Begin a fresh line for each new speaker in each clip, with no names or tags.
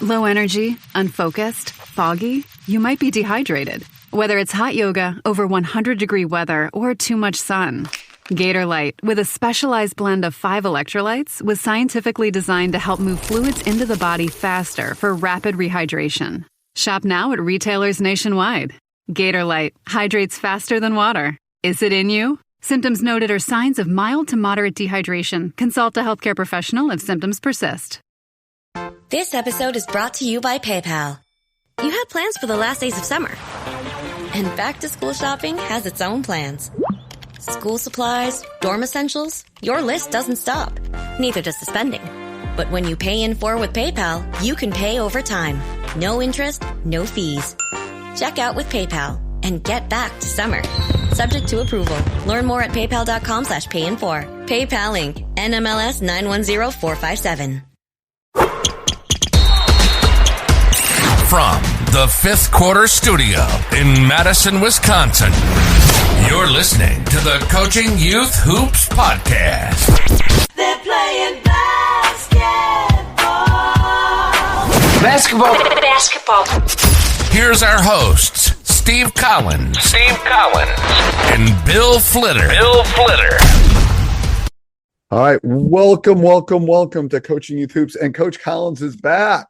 Low energy, unfocused, foggy? You might be dehydrated. Whether it's hot yoga, over 100-degree weather, or too much sun. Gatorlight, with a specialized blend of 5 electrolytes, was scientifically designed to help move fluids into the body faster for rapid rehydration. Shop now at retailers nationwide. Gatorlight hydrates faster than water. Is it in you? Symptoms noted are signs of mild to moderate dehydration. Consult a healthcare professional if symptoms persist.
This episode is brought to you by PayPal. You had plans for the last days of summer. And back-to-school shopping has its own plans. School supplies, dorm essentials, your list doesn't stop. Neither does the spending. But when you pay in 4 with PayPal, you can pay over time. No interest, no fees. Check out with PayPal and get back to summer. Subject to approval. Learn more at paypal.com/payin4. PayPal Inc. NMLS 910457.
From the Fifth Quarter Studio in Madison, Wisconsin, you're listening to the Coaching Youth Hoops Podcast.
They're playing basketball.
Here's our hosts, Steve Collins, and Bill Flitter.
All right, welcome to Coaching Youth Hoops, and Coach Collins is back.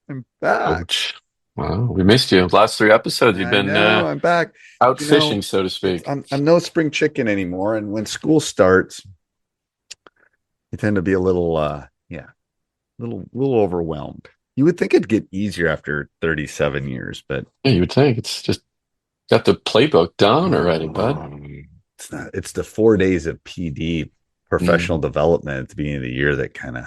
I'm back.
Coach. Well, we missed you. Last 3 episodes, you've been
I'm back.
Out fishing, so to speak.
I'm no spring chicken anymore, and when school starts, I tend to be a little overwhelmed. You would think it'd get easier after 37 years, but
Yeah, you would think it's just got the playbook down already, bud.
It's not. It's the 4 days of PD, professional development at the beginning of the year that kind of,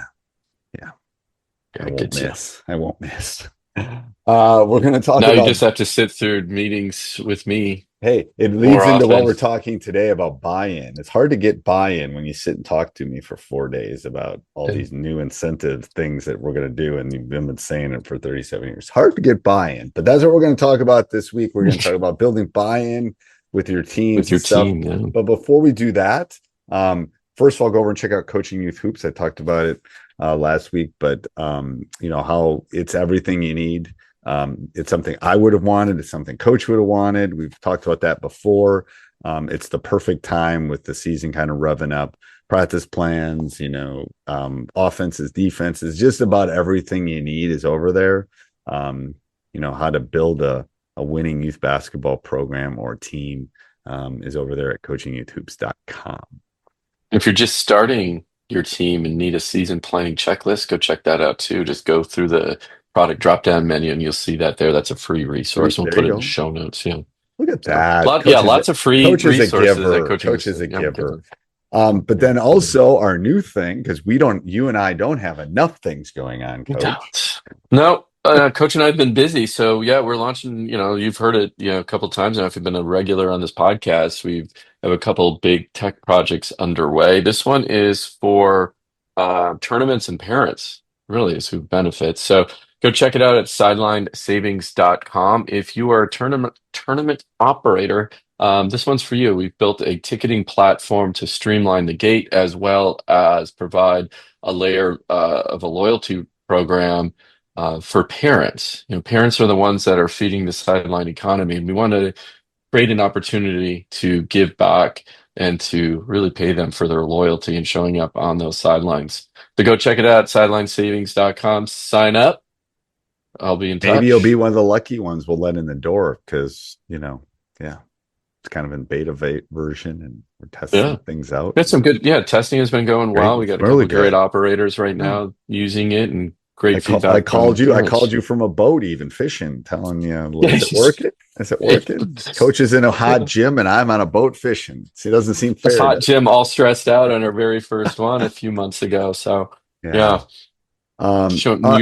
I won't miss. We're going to talk
now.
about.
You just have to sit through meetings with me.
Hey, it leads into what
often.
we're talking today about buy-in. It's hard to get buy-in when you sit and talk to me for 4 days about all these new incentive things that we're going to do, and you've been saying it for 37 years. Hard to get buy-in, but that's what we're going to talk about this week. We're going to talk about building buy-in with your team.
Yeah.
But before we do that, first of all, go over and check out Coaching Youth Hoops. I talked about it last week, but how it's everything you need. It's something I would have wanted. It's something Coach would have wanted. We've talked about that before. It's the perfect time with the season kind of revving up. Practice plans, offenses, defenses, just about everything you need is over there. How to build a winning youth basketball program or team is over there at coachingyouthhoops.com.
If you're just starting your team and need a season planning checklist, go check that out too. Just go through the product drop-down menu and you'll see that there. That's a free resource. We'll put it in the show notes. Yeah.
Look at that.
Lots of free resources.
Coach is a giver. But then also our new thing, because you and I don't have enough things going on, Coach.
No, Coach and I have been busy. So yeah, we're launching, you've heard it, a couple of times now. If you've been a regular on this podcast, we have a couple big tech projects underway. This one is for tournaments and parents, really is who benefits. So go check it out at sidelinesavings.com. If you are a tournament operator, this one's for you. We've built a ticketing platform to streamline the gate as well as provide a layer of a loyalty program for parents. Parents are the ones that are feeding the sideline economy, and we want to create an opportunity to give back and to really pay them for their loyalty and showing up on those sidelines. So go check it out, sidelinesavings.com. Sign up. I'll be in touch.
Maybe you'll be one of the lucky ones we'll let in the door because, it's kind of in beta version and we're testing things out.
Got some good, testing has been going well. We got a couple of great operators right now using it and great feedback.
I called you from a boat, even fishing, telling you, is it working? Is it working? Coach is in a hot gym and I'm on a boat fishing. See, it doesn't seem fair.
Hot gym, all stressed out on our very first one a few months ago. So, you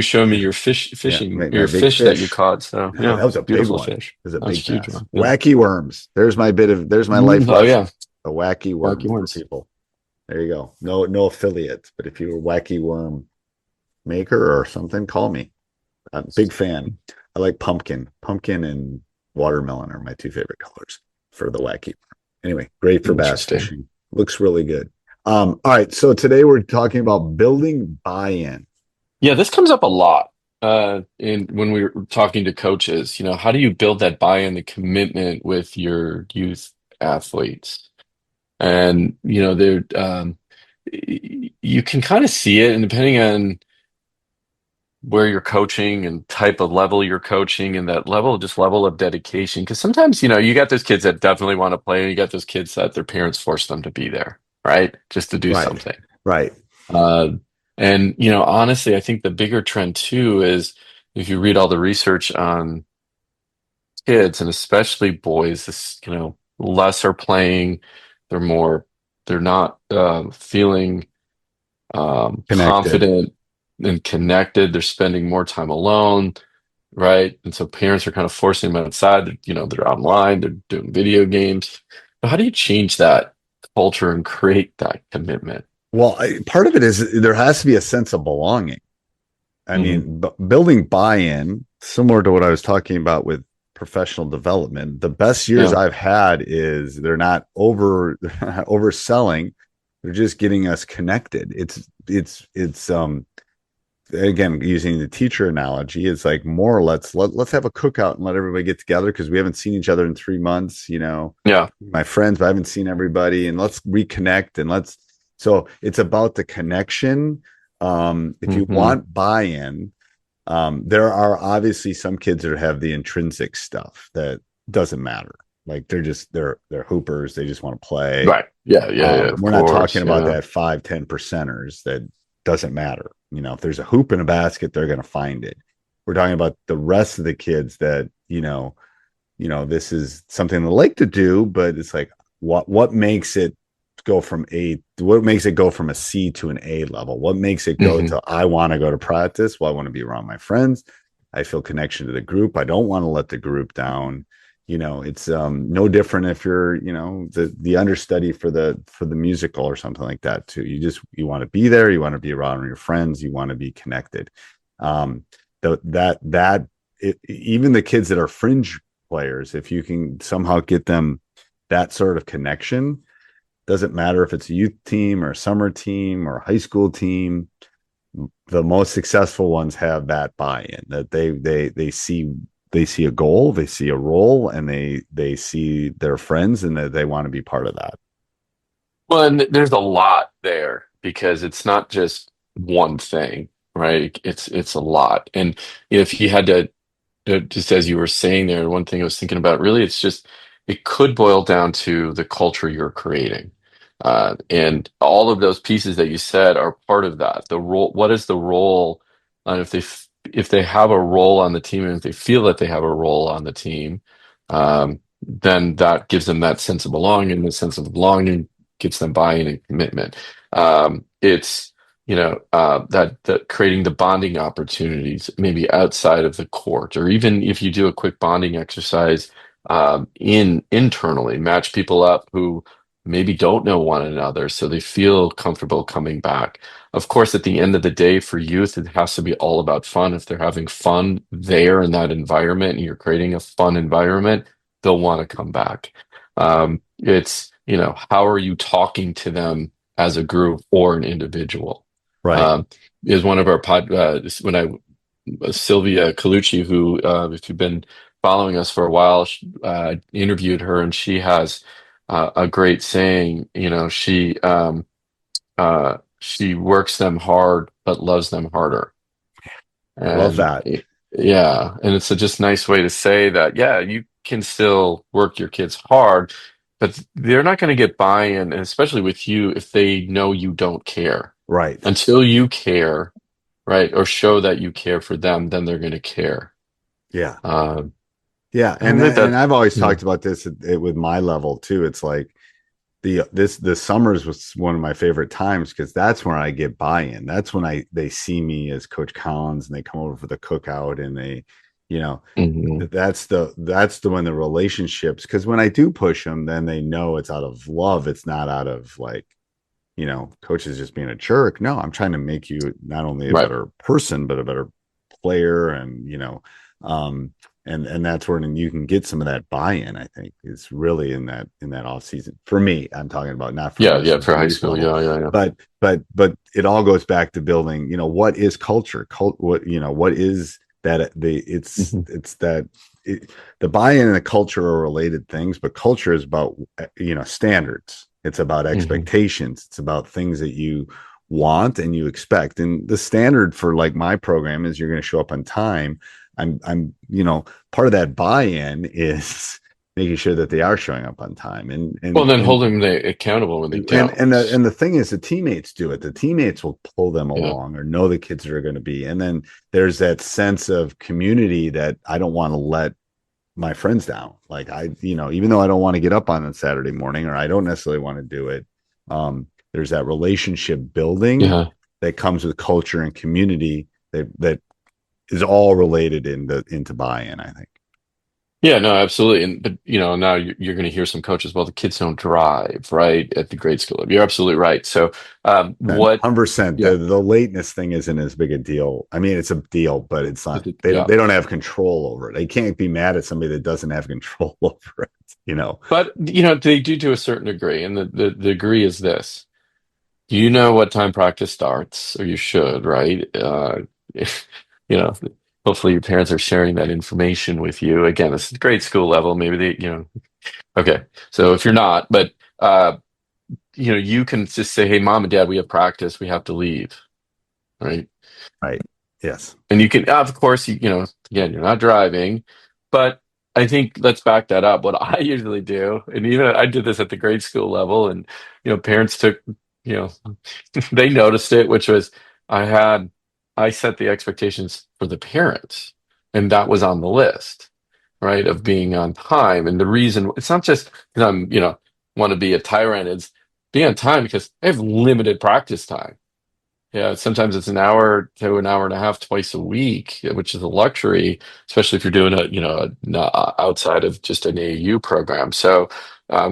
show me your fishing, your fish that you caught. So
that was a big one.
Fish.
It was a big
huge one.
Wacky worms. There's my life.
Oh yeah,
the wacky worms. People. There you go. No affiliates, but if you're a wacky worm maker or something, call me. I'm a big fan. I like pumpkin and watermelon are my 2 favorite colors for the wacky. Anyway, great for bass fishing. Looks really good. All right. So today we're talking about building buy-in.
Yeah, this comes up a lot. in when we were talking to coaches, how do you build that buy-in, the commitment with your youth athletes? And you can kind of see it, and depending on where you're coaching and type of level you're coaching and that level of dedication. Because sometimes, you got those kids that definitely want to play, and you got those kids that their parents force them to be there, right? Just to do
Right.
something.
Right.
Uh, and, honestly, I think the bigger trend too is if you read all the research on kids and especially boys, less are playing, they're more, they're not feeling
Connected.
confident and connected. They're spending more time alone, right? And so parents are kind of forcing them outside. They're online, they're doing video games. So how do you change that culture and create that commitment?
Well, part of it is there has to be a sense of belonging. I
Hmm.
mean, building buy-in, similar to what I was talking about with professional development. The best years
Yeah.
I've had is they're not overselling. They're just getting us connected. It's again, using the teacher analogy, it's like more let's have a cookout and let everybody get together because we haven't seen each other in 3 months.
Yeah.
My friends, but I haven't seen everybody, and let's reconnect and let's. So it's about the connection. If you
Hmm.
want buy-in, there are obviously some kids that have the intrinsic stuff that doesn't matter. Like they're hoopers. They just want to play.
Right. Yeah. Yeah. Yeah. Of
We're not talking
course.
about
Yeah.
that 5-10 percenters that doesn't matter. If there's a hoop in a basket, they're going to find it. We're talking about the rest of the kids that, this is something they like to do, but it's like, what makes it what makes it go from a C to an A level? What makes it go
Hmm.
to, I want to go to practice? Well, I want to be around my friends. I feel connection to the group. I don't want to let the group down. It's no different if you're the understudy for the musical or something like that too. You want to be there, you want to be around your friends, you want to be connected. um Even the kids that are fringe players, if you can somehow get them that sort of connection, doesn't matter if it's a youth team or a summer team or a high school team, the most successful ones have that buy-in, that they see a goal, they see a role, and they see their friends, and that they want to be part of that.
Well, and there's a lot there because it's not just one thing, right? It's a lot. And if you had to just as you were saying there, one thing I was thinking about really, it could boil down to the culture you're creating. And all of those pieces that you said are part of that. The role, what is the role? And if they have a role on the team, and if they feel that they have a role on the team, then that gives them that sense of belonging. And the sense of belonging gets them buy-in and commitment. It's that creating the bonding opportunities maybe outside of the court, or even if you do a quick bonding exercise internally, match people up who maybe don't know one another so they feel comfortable coming back. Of course, at the end of the day, for youth, it has to be all about fun. If they're having fun there in that environment and you're creating a fun environment, they'll want to come back. How are you talking to them as a group or an individual?
Right.
Um, is one of our when I Sylvia Colucci, who if you've been following us for a while, interviewed her, and she has a great saying. She works them hard but loves them harder.
Love
And
that.
yeah, and it's a just nice way to say that, yeah, you can still work your kids hard, but they're not going to get buy-in, and especially with you, if they know you don't care.
Right.
Until you care, right, or show that you care for them, then they're going to care.
Yeah.
Um,
Yeah.
and
and
that,
and
that
I've always
yeah.
talked about this with my level too. It's like the summers was one of my favorite times because that's when I get buy-in. That's when they see me as Coach Collins, and they come over for the cookout, and they, you know,
Mhm.
that's the when the relationships, because when I do push them, then they know it's out of love. It's not out of like, coach is just being a jerk. No, I'm trying to make you not only a
Right.
better person, but a better player. And, um, and that's where you can get some of that buy-in. I think is really in that off season. For me, I'm talking about, not for
for high school. Yeah.
But it all goes back to building, what is culture? What is that?
Mhm.
It's that the buy-in and the culture are related things, but culture is about, standards. It's about
Mhm.
expectations. It's about things that you want and you expect. And the standard for like my program is you're going to show up on time. I'm part of that buy-in is making sure that they are showing up on time,
Well, then holding them accountable when they don't.
and the thing is, the teammates do it. The teammates will pull them
Yeah.
along or know the kids that are going to be. And then there's that sense of community that I don't want to let my friends down. Like even though I don't want to get up on a Saturday morning, or I don't necessarily want to do it, there's that relationship building
Yeah.
that comes with culture and community that is all related into buy-in, I think.
Yeah, no, absolutely. But now you're going to hear some coaches, well, the kids don't drive, right, at the grade school. You're absolutely right. So,
And
what?
100%,
Yeah,
the lateness thing isn't as big a deal. I mean, it's a deal, but it's not.
yeah.
They don't have control over it. They can't be mad at somebody that doesn't have control over it.
But they do to a certain degree, and the degree is this: you know what time practice starts, or you should, right? You know, hopefully your parents are sharing that information with you. Again, this is grade school level. Maybe okay. So if you're not, but you can just say, "Hey, mom and dad, we have practice. We have to leave." Right?
Right. Yes.
And you can, of course, again, you're not driving, but I think let's back that up. What I usually do, and even I did this at the grade school level, and parents took, you know, they noticed it, which was I set the expectations for the parents, and that was on the list, right, of being on time. And the reason it's not just because I'm, want to be a tyrant, it's be on time because I have limited practice time. Yeah, sometimes it's an hour to an hour and a half twice a week, which is a luxury, especially if you're doing outside of just an AAU program. So,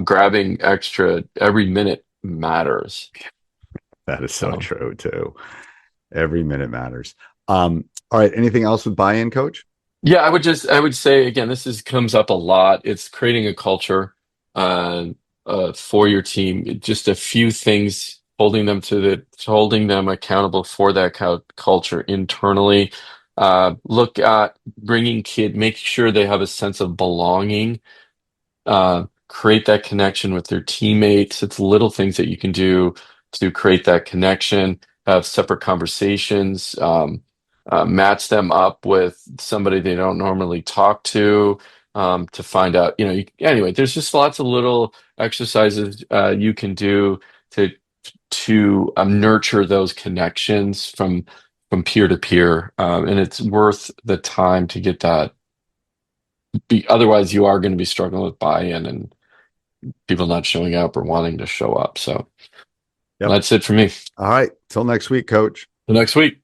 grabbing extra every minute matters.
That is so
So,
true too. Every minute matters. All right. Anything else with buy-in, coach?
yeah, I would say again, comes up a lot. It's creating a culture, uh, for your team. Just a few things, holding them accountable for that culture internally. Look at make sure they have a sense of belonging. Create that connection with their teammates. It's little things that you can do to create that connection. Have separate conversations. Match them up with somebody they don't normally talk to find out. Anyway, there's just lots of little exercises you can do to nurture those connections from peer to peer, and it's worth the time to get that. Otherwise, you are going to be struggling with buy-in and people not showing up or wanting to show up. So
Yep.
that's it for me.
All right. Till next week, coach.
The next week.